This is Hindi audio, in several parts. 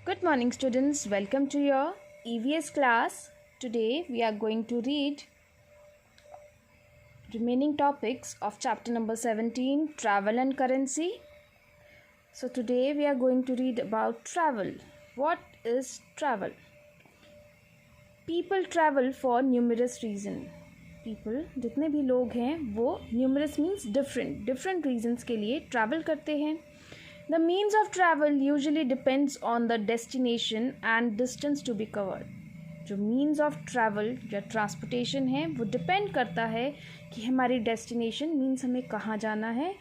Good morning, students. Welcome to your EVS class. Today we are going to read remaining topics of chapter number 17, Travel and Currency. So today we are going to read about travel. What is travel? People travel for numerous reasons. People जितने भी लोग हैं वो numerous means different reasons के लिए travel करते हैं. The means of travel usually depends on the destination and distance to be covered. जो means of travel या transportation है वो depend करता है कि हमारी destination means हमें कहाँ जाना है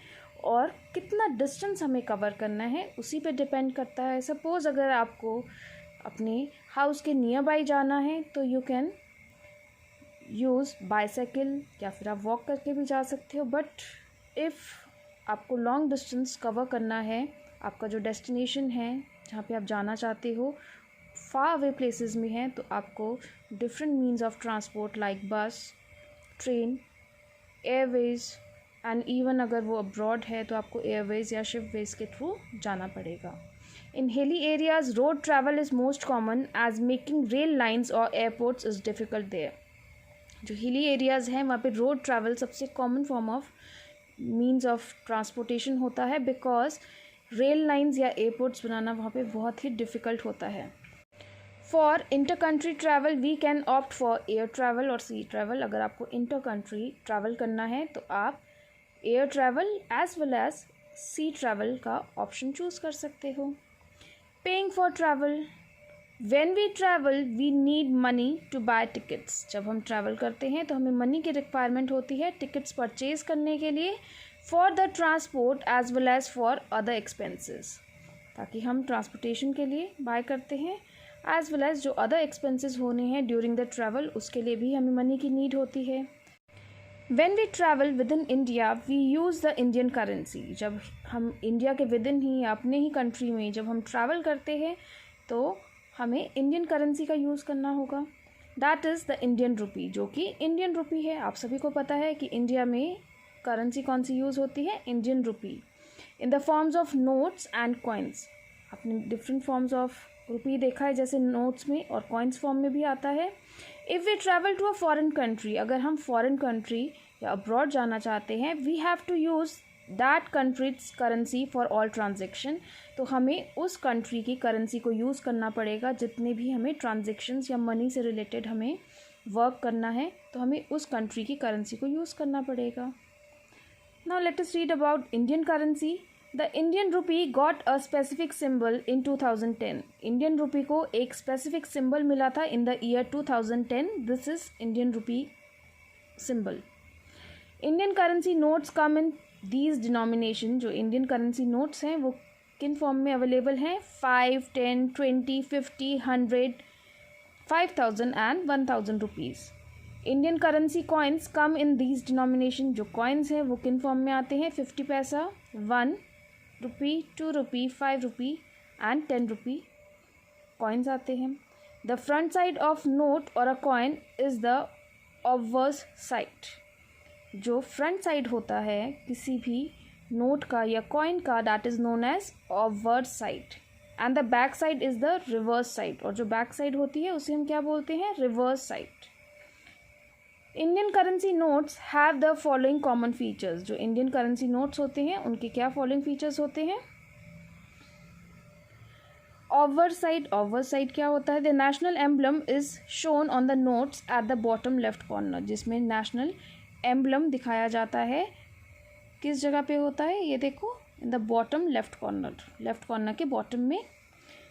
और कितना distance हमें cover करना है उसी पे depend करता है. Suppose अगर आपको अपने house के nearby जाना है तो you can use bicycle या फिर आप walk करके भी जा सकते हो. But if आपको लॉन्ग डिस्टेंस कवर करना है, आपका जो डेस्टिनेशन है जहाँ पे आप जाना चाहते हो फार अवे प्लेसेस में है, तो आपको different means of transport like बस, ट्रेन, एयरवेज एंड इवन अगर वो अब्रॉड है तो आपको एयरवेज या शिपवेज के थ्रू जाना पड़ेगा. In hilly areas road travel is most common as making rail lines और एयरपोर्ट्स इज़ डिफ़िकल्ट देयर. जो हिली एरियाज़ हैं वहाँ पे रोड ट्रैवल सबसे common form of means of transportation होता है बिकॉज रेल लाइंस या एयरपोर्ट्स बनाना वहाँ पे बहुत ही डिफ़िकल्ट होता है. For inter country travel we can opt for air travel और सी ट्रैवल. अगर आपको इंटर कंट्री ट्रैवल करना है तो आप air travel as well as sea travel का ऑप्शन चूज़ कर सकते हो. Paying for travel. When we travel, we need money to buy tickets. जब हम ट्रैवल करते हैं तो हमें मनी की रिक्वायरमेंट होती है टिकट्स परचेज करने के लिए for the transport as well as for other expenses. ताकि हम ट्रांसपोर्टेशन के लिए बाय करते हैं एज वेल एज जो अदर एक्सपेंसेस होने हैं ड्यूरिंग द ट्रैवल उसके लिए भी हमें मनी की नीड होती है. When we travel within India, we use the Indian currency. जब हम इंडिया के विद इन ही अपने ही कंट्री में जब हम ट्रैवल करते हैं तो हमें इंडियन करेंसी का यूज़ करना होगा. That is the Indian rupee, जो कि इंडियन रुपी है. आप सभी को पता है कि इंडिया में करेंसी कौन सी यूज़ होती है, Indian rupee, in the forms of notes and coins. आपने डिफरेंट फॉर्म्स ऑफ रुपी देखा है जैसे नोट्स में और कॉइन्स फॉर्म में भी आता है. If we travel to a foreign country, अगर हम फॉरेन कंट्री या अब्रॉड जाना चाहते हैं, we have to use that country's currency for all transaction. तो हमें उस कंट्री की करेंसी को यूज़ करना पड़ेगा जितने भी हमें ट्रांजेक्शन्स या मनी से रिलेटेड हमें वर्क करना है तो हमें उस कंट्री की करेंसी को यूज़ करना पड़ेगा. Now let us read about Indian currency. The Indian rupee got a specific symbol in 2010. Indian rupee को एक स्पेसिफिक सिंबल मिला था in the year 2010. This is Indian rupee symbol. Indian currency notes come in these denomination. जो इंडियन करेंसी नोट्स हैं वो किन फॉर्म में अवेलेबल हैं, 5, 10, 20, 50, 100, 5000 and 1000 rupees. Indian currency coins come in these denomination. जो कॉइन्स हैं वो किन फॉर्म में आते हैं, 50 पैसा, 1 रुपी, 2 रुपी, 5 रुपी एंड 10 रुपी कॉइन्स आते हैं. The front side of note और a coin is the obverse side. जो फ्रंट साइड होता है किसी भी नोट का या कॉइन का that is known as obverse side and the back side is the reverse side. और जो बैक साइड होती है उसे हम क्या बोलते हैं, reverse side. Indian currency notes have the following common features. जो इंडियन करेंसी नोट्स होते हैं उनके क्या फॉलोइंग फीचर्स होते हैं. ऑब्वर्स साइड. ऑब्वर्स साइड क्या होता है, the national emblem is shown on the notes at the bottom left corner. जिसमें नेशनल एम्बलम दिखाया जाता है किस जगह पे होता है, ये देखो in the bottom left corner के बॉटम में.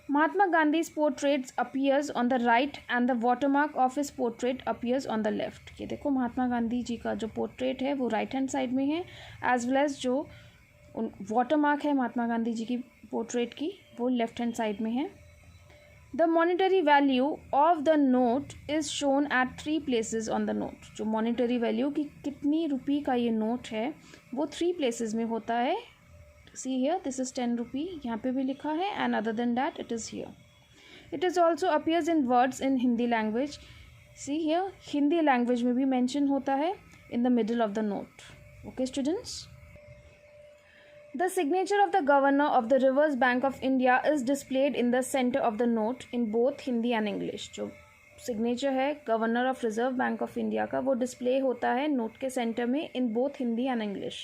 Mahatma Gandhi portraits appears on the right and the watermark of his portrait appears on the left. ये देखो महात्मा गांधी जी का जो पोर्ट्रेट है वो राइट हैंड साइड में है एज वेल एज जो वाटरमार्क है महात्मा गांधी जी की पोर्ट्रेट की वो लेफ्ट हैंड साइड में है. The monetary value of the note is shown at 3 places on the note. जो मॉनिटरी वैल्यू की कितनी रुपी का ये नोट है वो 3 प्लेसेस में होता है. सी हियर दिस इज़ 10 रुपी, यहाँ पे भी लिखा है and other than that it is here. It is also appears in words in Hindi language. See here Hindi language में भी मैंशन होता है in the middle of the note. Okay students. The signature of the governor of the Reserve Bank of India is displayed in the center of the note in both Hindi and English. जो सिग्नेचर है governor of Reserve Bank of India का वो डिस्प्ले होता है नोट के सेंटर में in both Hindi and English.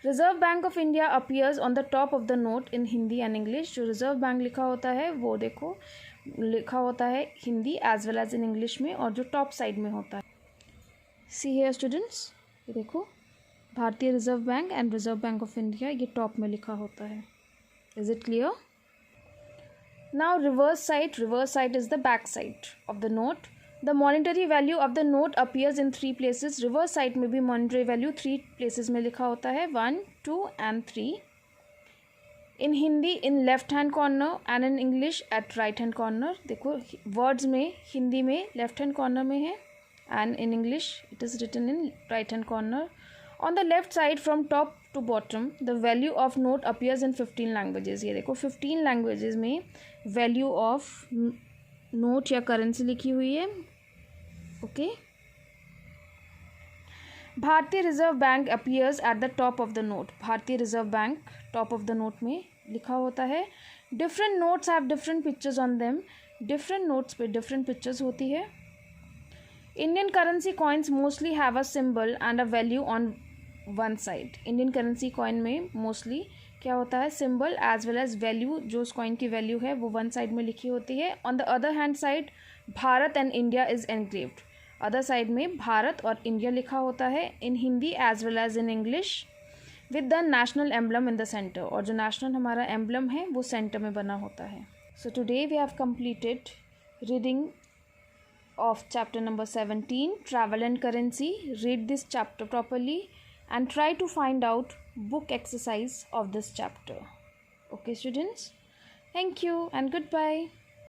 Reserve Bank of India appears on the top of the note in Hindi and English. जो रिजर्व बैंक लिखा होता है वो देखो लिखा होता है Hindi as well as in English में, और जो टॉप साइड में होता है. सी हियर स्टूडेंट्स, ये देखो भारतीय reserve bank and reserve Bank of India ये टॉप में लिखा होता है. Is it clear? Now reverse side is the back side of the note. The monetary value of the note appears in 3 places. Reverse side में भी मॉनिटरी वैल्यू 3 प्लेसेस में लिखा होता है, 1, 2 and 3. In Hindi in left hand corner and in English at right hand corner. देखो वर्ड्स में हिंदी में लेफ्ट हैंड कॉर्नर में है and in English it is written in right hand corner. On the left side from top to bottom the value of note appears in 15 languages. ये देखो 15 languages में value of note या currency लिखी हुई है. ओके. भारतीय reserve bank appears at the top of the note. भारतीय reserve bank top of the note में लिखा होता है. Different notes have different pictures on them. Different notes पे different pictures होती है. Indian currency coins mostly have a symbol and a value on one side. Indian currency coin में मोस्टली क्या होता है, symbol as well as value, जो उस कॉइन की वैल्यू है वो वन साइड में लिखी होती है. On the other hand side Bharat and India is engraved. Other side में भारत और इंडिया लिखा होता है in Hindi as well as in English with the national emblem in the centre. और जो नेशनल हमारा एम्बलम है वो सेंटर में बना होता है. So today we have completed reading of chapter number 17, travel and currency. Read this chapter properly and try to find out book exercise of this chapter. Okay students, thank you and goodbye.